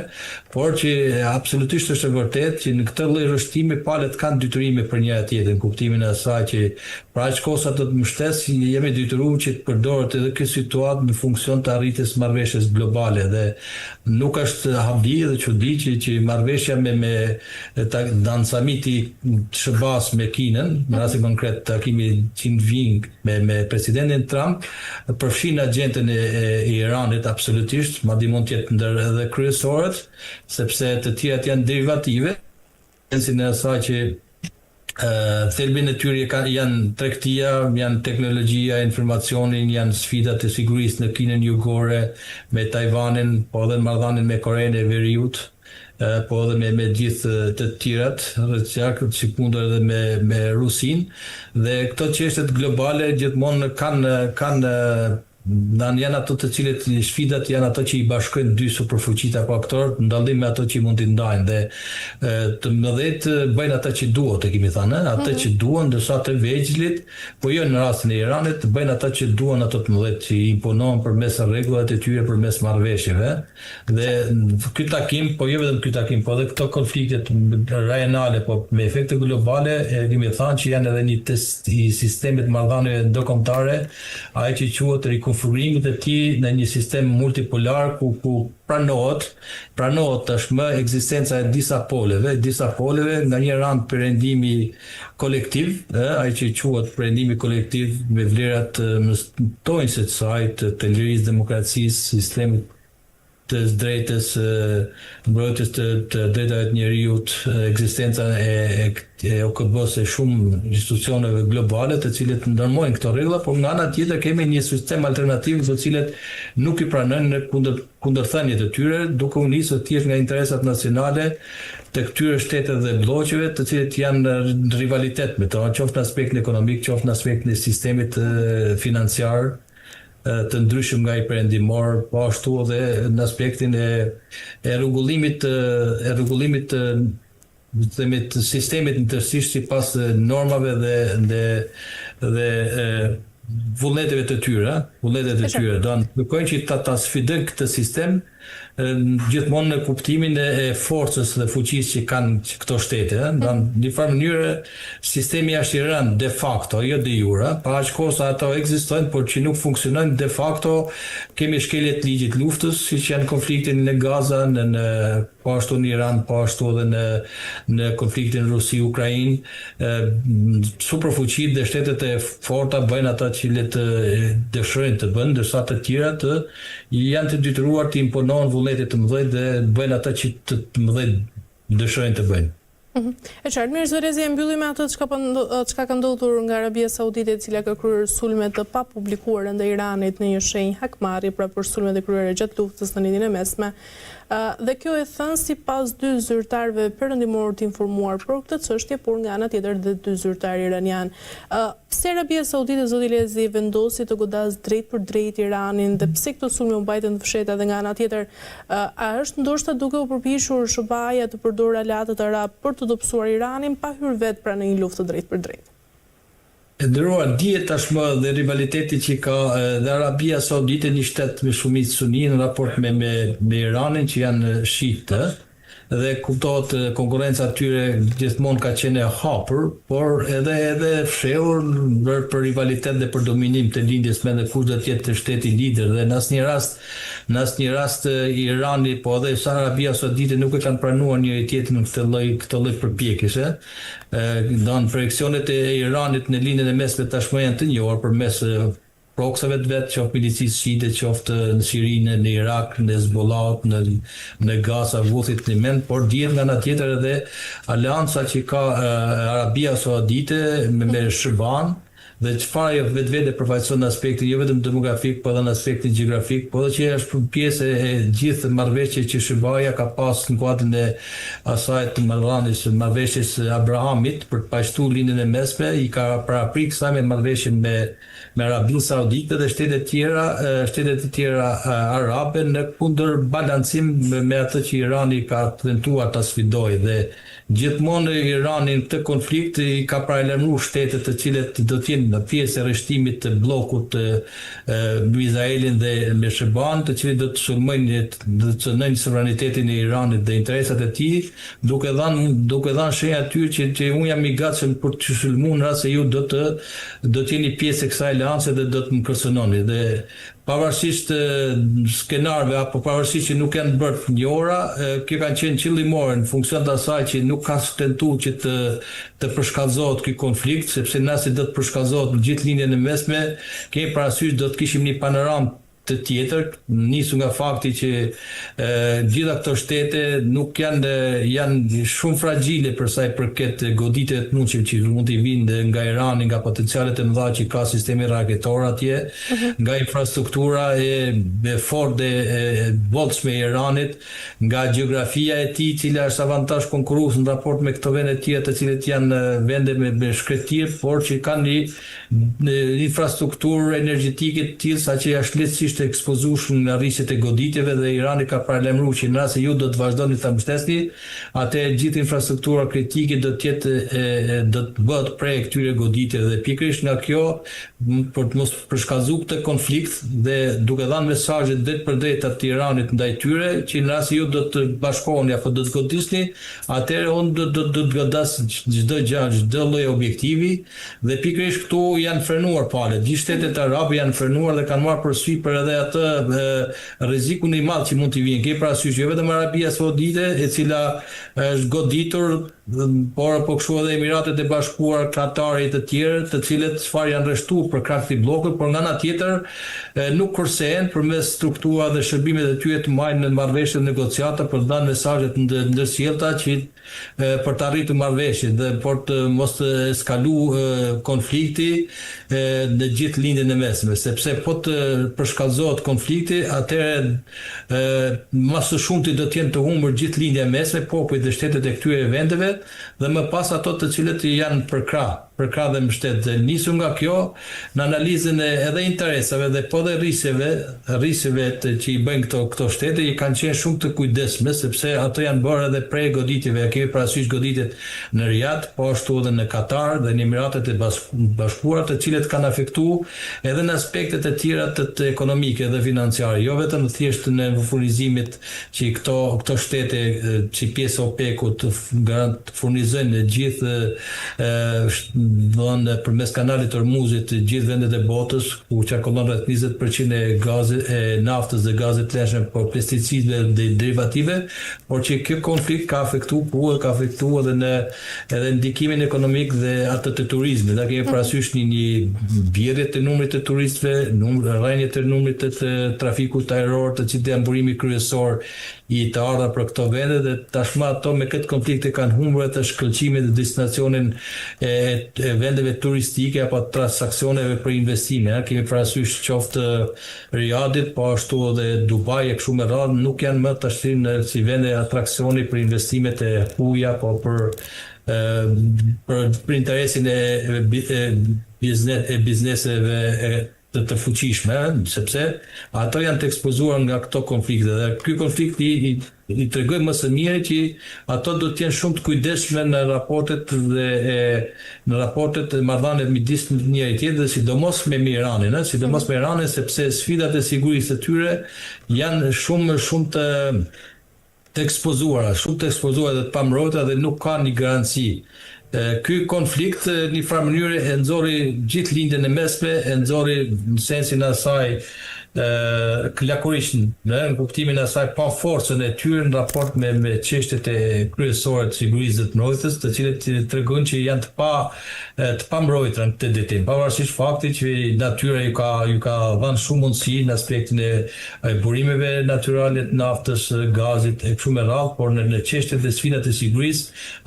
por që absolutisht është e vërtetë që në këtë lloj rrështimi palët kanë detyrime për njëra tjetrën, kuptimin e asaj që për aq kohë sa do të mbështes, jemi detyruar që të përdoret edhe kjo situatë në funksion të arritjes marrëveshjes globale, dhe nuk është habi dhe çudi që marrëveshja me Dan Samiti SBA-s me Kinën, në rastin konkret takimi që vjen me presidentin Trump, përfshin agjendën e Iranit absolutisht, madje mund të jetë ndër edhe kryesorët, sepse të tjerat janë derivative, në sensin e asaj që thelbin e tyre janë tregtia, janë teknologjia, informacionin, janë sfidat e sigurisë në Kinën Jugore, me Tajvanin, po edhe marrëdhënien me Korenë e Veriut, po edhe me gjithë të tjerat, rrethjak si kundër edhe me Rusin, dhe këto çështjet globale gjithmonë kanë janë ato të cilët sfidat janë ato që i bashkojnë dy superfuqitë apo aktorë në dallim me ato që mund t'i ndajnë dhe të mëdhtë bëjnë ata që duhet, e kemi thënë, ata që duan, ndërsa të vegjëlit, po jo në rastin e Iranit, bëjnë ata që duan ato të mëdhtë që i imponohen përmes rregullave të tyre, përmes marrëveshjeve. Dhe ky takim, po jo vetëm ky takim, po edhe këto konfliktet rajonale, po me efekte globale, kemi thënë që janë edhe një test i sistemit marrëdhënieve ndërkombëtare, ai që quhet rikonfigurimit e tij në një sistem multipolar ku pranohet tashmë ekzistenca e disa poleve nga një rand perëndimi kolektiv, ai që quhet perëndimi kolektiv me vlerat mëstojnëse të saj të lirisë, demokracisë, sistemit të drejtës, mbrojtjes të drejtave të njerëzit, ekzistenca e OKB-s e shumë institucioneve globale të cilët ndërmojnë këto rregulla, por nga ana tjetër kemi një sistem alternativ të cilët nuk i pranojnë në kundërthënie të tyre, duke u nisur thjesht nga interesat nacionale të këtyre shteteve dhe blloqeve, të cilët janë në rivalitet me to, qoftë në aspektin ekonomik, qoftë në aspektin e sistemit financiar të ndryshëm nga i perëndimor, po ashtu edhe në aspektin e rregullimit të sistemit në tërësisht sipas normave dhe vullneteve të tyre, do të kërkojnë që ta sfidojnë këtë sistem gjithmonë në kuptimin e forcës dhe fuqisë që kanë këto shtete. Në një farë mënyrë sistemi është i rënd de facto, jo de jure, pa aq kohë sa ato ekzistojnë, por që nuk funksionojnë de facto. Kemi shkeljet ligjit luftës, siç janë konfliktin në Gaza, po ashtu në Iran, po ashtu edhe në konfliktin Rusi-Ukrainë. Superfuqitë dhe shtetet e forta bëjnë ata që dëshirojnë të bëjnë, ndërsa të tjerat janë të detyruar të imponohen vullnete të mëdhenj dhe bëjnë ata që të mëdhenj dëshirojnë të bëjnë. E qartë, mirë zërezi, e mbyllim me atë çka ka ndodhur nga Arabia Saudite, e cila ka kryer sulme të papublikuara ndaj Iranit në një shenjë hakmarrje pra për sulmet e kryera gjatë luftës në Lindjen e Mesme. Dhe kjo e thënë sipas dy zyrtarëve perëndimor të informuar për këtë çështje, por nga ana tjetër dhe dy zyrtarë iranian. Pse Arabia Saudite, zoti Lezi, vendosi të godas drejt për drejt Iranin dhe pse këto sulme u mbajtën të fshehta dhe nga ana tjetër, a është ndoshta duke u përpiqur SBA-ja të përdorë aleatët arab për të dobësuar Iranin pa hyrë vetë pra në një luftë të drejtë për drejt? Ndërruar dihet tashmë dhe rivaliteti që ka dhe Arabia Saudite, një shtet me shumicë suni në raport me Iranin që janë shiite, dhe kuptohet konkurenca atyre gjithmonë ka qenë e hapur, por edhe fshehur për rivalitet dhe për dominim të lindjes me dhe kush do të jetë shteti lider. Dhe në asnjë rast Irani po edhe Arabia Saudite nuk e kanë pranuar njëri tjetrin në këtë lloj përpjekjesh. Don projeksionet e Iranit në Lindjen e Mesme tashmë janë të njohur përmes proksave të vetë, qoftë milicisë shiite, qoftë në Sirinë, në Irak, në Hezbollah, në Gaza, Houthit në Yemen, por dihet nga ana tjetër edhe aleanca që ka Arabia Saudite me SBA-n, dhe çfarë vetvete përfaqëson në aspektin jo vetëm demografik, por edhe në aspektin gjeografik, por edhe që është pjesë e gjithë marrëveshjes që SBA-ja ka pasur në kuadrin e asaj të marrëveshjes Abrahamit për të paqësuar Lindjen e Mesme, i ka paraprik kësaj me marrëveshjen me Arabinë Saudite dhe shtetet e tjera arabe në kundërbalancim me atë që Irani ka tentuar ta sfidojë. Dhe gjithmonë Irani në këtë konflikt i ka paralajmëruar shtetet të cilët do të jenë në pjesë e rreshtimit të bllokut me Izraelin dhe me SBA-n, të cilët do të sulmojnë, do të cënojnë sovranitetin e Iranit dhe interesat e tij, duke dhënë shenja atyre që unë jam i gatshëm për të sulmuar në rast se ju do të jeni pjesë e kësaj aleance dhe do të më kërcënoni. Dhe pavarësisht skenarëve apo pavarësisht që nuk janë bërë të njohura, kjo kanë qenë qëllimore në funksion të asaj që nuk ka tentuar që të përshkallëzohet ky konflikt, sepse nëse do të përshkallëzohet në gjithë Lindjen e Mesme, kemi parasysh do të kishim një panoramë të tjetër, nisu nga fakti që gjitha këto shtete nuk janë shumë fragjile për sa i përket goditjeve të mundshme që mund të vinë nga Irani, nga potencialet e mëdha që ka sistemi raketor atje, nga infrastruktura e fortë e bollshme e Iranit, nga gjeografia e tij, cila është avantazh konkurrues në raport me këto vende të tjera, të cilët janë vende me shkretir, por që kanë një infrastrukturë energjetike të tillë sa që është lehtësisht të ekspozueshëm në rrisjet e goditjeve, dhe Irani ka paralajmëruar që nëse ju do të vazhdoni ta mbështesni, atë gjithë infrastruktura kritike do të bëhet prej këtyre goditjeve, dhe pikërisht nga kjo për të mos përshkallëzuar këtë konflikt dhe duke dhënë mesazhe drejt për drejt të Iranit ndaj tyre që nëse ju do të bashkoheni apo do të godisni, atëherë unë do të godas çdo gjë, çdo lloj objektivi, dhe pikërisht këtu janë frenuar palët. Gjithë shtetet arabe janë frenuar dhe kanë marrë përsëri për edhe atë rrezikun e madh që mund të vijë. Ke parasysh jo vetëm Arabia Saudite, e cila është goditur, por po kështu edhe Emiratet e Bashkuara, Katari të tjerë, të cilët çfarë janë rreshtuar për krah të bllokut, por nga ana tjetër nuk kursehen përmes struktura dhe shërbimet e tyre të marrin në marrëveshje negociata për të dhënë mesazhe të ndërsjellta që për të arritur marrëveshje dhe për të mos të eskaluar konflikti në gjithë lindjen e mesme, sepse po të përshkallëzohet konflikti, atëherë më së shumti do të jenë të humbur gjithë lindja e mesme, popujt dhe shtetet e këtyre vendeve, dhe më pas ato të cilët janë për krah dhe mbështet. Nisu nga kjo në analizën edhe interesave dhe po dhe rrisjeve që i bëjnë këto shtete, i kanë qenë shumë të kujdesshme, sepse ato janë bërë edhe prej goditjeve. Kemi parasysh goditjet në Riyadh, po ashtu edhe në Katar dhe në Emiratet e Bashkuara, të cilët kanë afektuar edhe në aspektet e tjera të ekonomike dhe financiare, jo vetëm thjesht në furnizimit që këto shtete që pjesë OPEC-ut furnizojnë gjithë dhënë përmes kanalit të Hormuzit gjithë vendet e botës, ku qarkullon rreth 20% e naftës dhe gazit të lëshëm, por pesticide dhe derivative, por që kjo konflikt ka afektuar edhe ndikimin ekonomik dhe atë të turizmit. Da kemi parasysh një bjerje të numrit të turistëve, rrënje të numrit të trafikut ajror, të cilët janë burimi kryesor i të ardha për këto vende, dhe tashmë ato me këtë konflikt kanë humbur atë shkëlqimin dhe destinacionin e vendeve turistike apo transaksioneve për investime. Kemi parasysh qoftë Riyadit, po ashtu edhe Dubai e kështu me radhë, nuk janë më tash si vende atraksioni për investimet e huaja, po për interesin e bizneseve të fuqishme, sepse ato janë të ekspozuar nga këto konflikte, dhe ky konflikt i tregoj më së miri që ato do të jenë shumë të kujdesshme në raportet e marrëdhënieve midis njëri tjetrit, dhe sidomos me Iranin, sepse sfidat e sigurisë të tyre janë shumë të ekspozuara dhe të pambrojtura, dhe nuk ka një garanci. Ky konflikt në një farë mënyrë e nxorri gjithë lindjen e mesme, e nxorri në sensin e asaj klakurisht, në kuptimin e asaj pa forcën e tyre në raport me çështjet e kryesore të sigurisë dhe të mbrojtjes, të cilët tregojnë që janë të pambrojtura në këtë detim, pavarësisht faktit që natyra ju ka dhënë shumë mundësi në aspektin e burimeve natyrale të naftës, gazit e kështu me radhë, por në çështjet dhe sfidat e sigurisë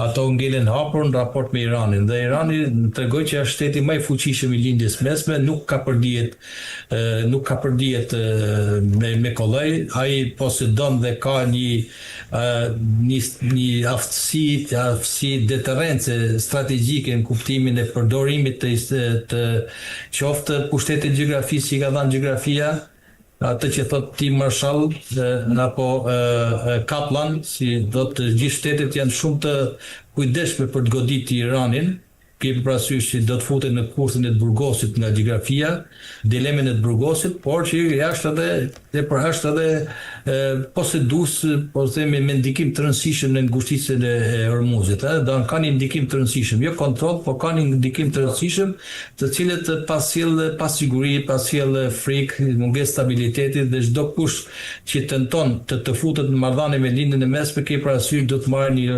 ato ngelen hapur në raport me Iranin, dhe Irani tregoi që është shteti më i fuqishëm i lindjes mesme, nuk ka përdihet me kollaj, ai posedon dhe ka një aftësi deterrence strategjike në kuptimin e përdorimit të qoftë pushtetit gjeografisë që ka dhënë gjeografia, atë që thot Tim Marshall apo Kaplan, si do të gjithë shtetet janë shumë të kujdesshme për të goditur Iranin. Kemi parasysh që do të futen në kursën e të burgosit nga gjeografia, dilemën e të burgosit, por që jashtë edhe posedues, po themi me ndikim të rëndësishëm në ngushticën e Hormuzit. Do kanë një ndikim të rëndësishëm, jo kontroll, por kanë një ndikim të rëndësishëm, të cilët pasjell pasiguri, pasjell frikë, mungesë stabiliteti, dhe çdo kush që tenton të futet në marrëdhënie me lindjen e mesme, ke parasysh do të marrë një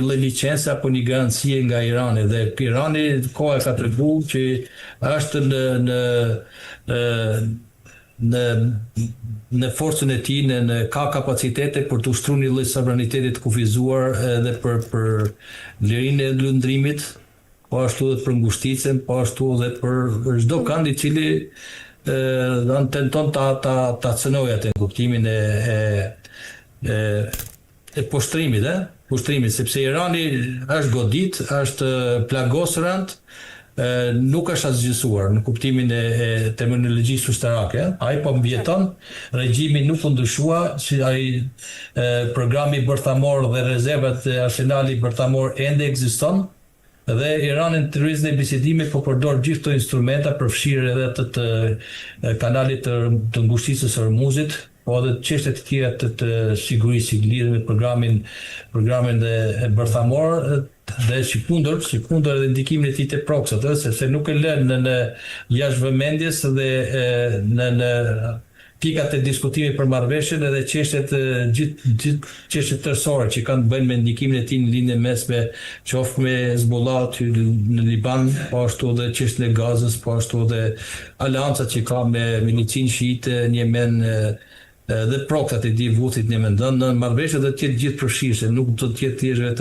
lloj licencë apo një garancie nga Irani, dhe Irani koha ka treguar që është në forcën e tij në ka kapacitete për të ushtruar një lloj sovraniteti të kufizuar edhe për lirinë e lundrimit, po ashtu edhe për ngushticën, po ashtu edhe për çdo kënd i cili tenton ta cënojë atë kuptimin e poshtrimit, sepse Irani është godit, është plagos rënd, nuk është asgjësuar në kuptimin e terminologjisë ushtarake. Ai po mbjeton, regjimi nuk u ndryshua, si ai programi bërthamor dhe rezervat e arsenali bërthamor ende ekziston. Dhe Irani në terrorizmin e bisedimit po përdor gjithë këto instrumenta, përfshirë edhe të kanalit të ngushticës së Hormuzit, po edhe çështjet e tjera të sigurisë lidhur me programin e bërthamor dhe sikundër edhe ndikimin e tij te proksat, sepse nuk e lën në jashtëvëmendjes dhe në pikat e diskutimit për marrëveshjen edhe gjithë çështjet tërësore që kanë të bëjnë me ndikimin e tij në lindjen mesme, qoftë me Hezbollah në Liban, po ashtu edhe çështjen e Gazës, po ashtu edhe aleancat që ka me milicinë shiite në Yemen dhe proksat e tij Vuthit në Yemen. Në marrëveshje do të jetë gjithë përfshirëse, nuk do të jetë thjesht